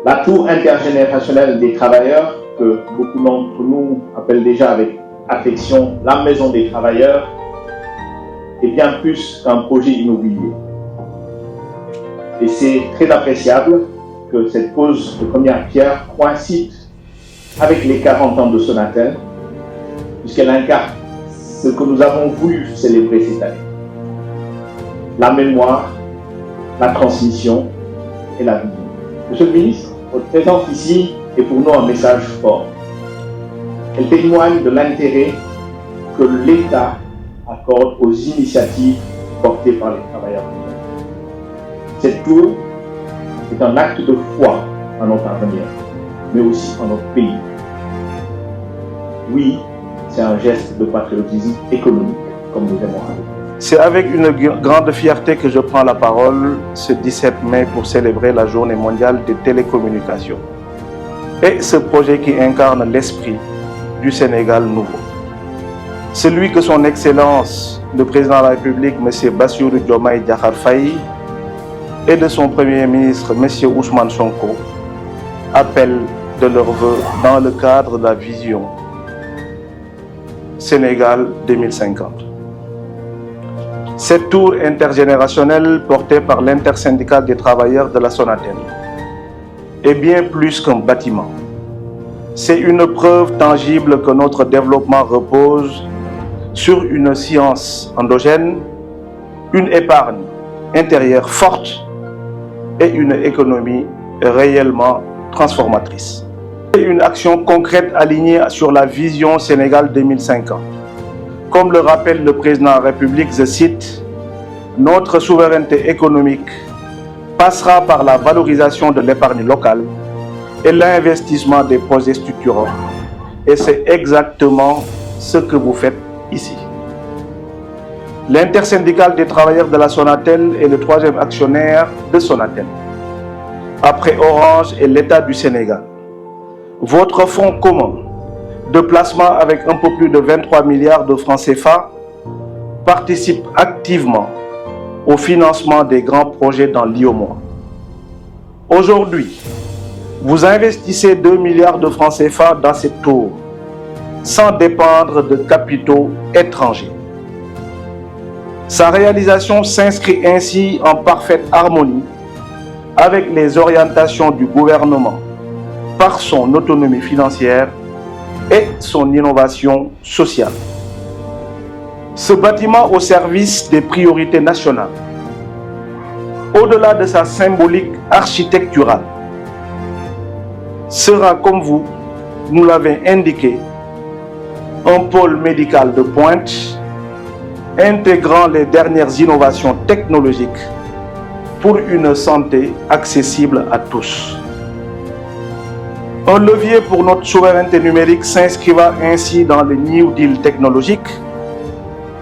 La tour intergénérationnelle des travailleurs, que beaucoup d'entre nous appellent déjà avec affection la maison des travailleurs, est bien plus qu'un projet immobilier. Et c'est très appréciable que cette pose de première pierre coïncide avec les 40 ans de Sonatel, puisqu'elle incarne ce que nous avons voulu célébrer cette année. La mémoire, la transmission et la vision. Monsieur le ministre, votre présence ici est pour nous un message fort. Elle témoigne de l'intérêt que l'État accorde aux initiatives portées par les travailleurs. Cette tour est un acte de foi en notre avenir, mais aussi en notre pays. Oui, c'est un geste de patriotisme économique, comme nous aimons à dire. C'est avec une grande fierté que je prends la parole ce 17 mai pour célébrer la Journée mondiale des télécommunications. Et ce projet qui incarne l'esprit du Sénégal nouveau. Celui que son Excellence, le Président de la République, M. Bassirou Diomaye Diakhar Faye, et de son Premier ministre, M. Ousmane Sonko, appellent de leurs vœux dans le cadre de la vision Sénégal 2050. Cette tour intergénérationnelle portée par l'intersyndicale des travailleurs de la Sonatel est bien plus qu'un bâtiment. C'est une preuve tangible que notre développement repose sur une science endogène, une épargne intérieure forte et une économie réellement transformatrice. C'est une action concrète alignée sur la vision Sénégal 2050. Comme le rappelle le président de la République, je cite, « Notre souveraineté économique passera par la valorisation de l'épargne locale et l'investissement des projets structurants. » Et c'est exactement ce que vous faites ici. L'intersyndicale des travailleurs de la Sonatel est le troisième actionnaire de Sonatel, après Orange et l'État du Sénégal. Votre fonds commun de placement avec un peu plus de 23 milliards de francs CFA participe activement au financement des grands projets dans l'IOMOA. Aujourd'hui, vous investissez 2 milliards de francs CFA dans cette tour, sans dépendre de capitaux étrangers. Sa réalisation s'inscrit ainsi en parfaite harmonie avec les orientations du gouvernement par son autonomie financière et son innovation sociale. Ce bâtiment au service des priorités nationales, au-delà de sa symbolique architecturale, sera, comme vous nous l'avez indiqué, un pôle médical de pointe intégrant les dernières innovations technologiques pour une santé accessible à tous. Un levier pour notre souveraineté numérique s'inscrivant ainsi dans le New Deal technologique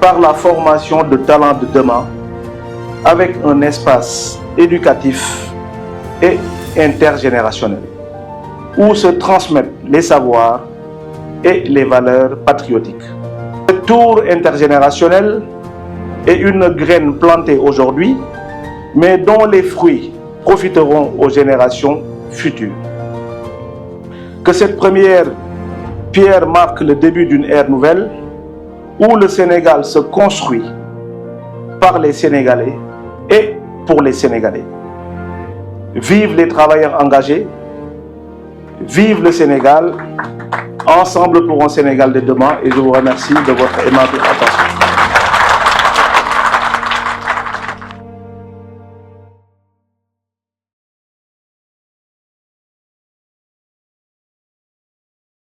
par la formation de talents de demain avec un espace éducatif et intergénérationnel où se transmettent les savoirs et les valeurs patriotiques. Cette tour intergénérationnelle est une graine plantée aujourd'hui, mais dont les fruits profiteront aux générations futures. Que cette première pierre marque le début d'une ère nouvelle où le Sénégal se construit par les Sénégalais et pour les Sénégalais. Vive les travailleurs engagés, vive le Sénégal, ensemble pour un Sénégal de demain, et je vous remercie de votre aimable attention.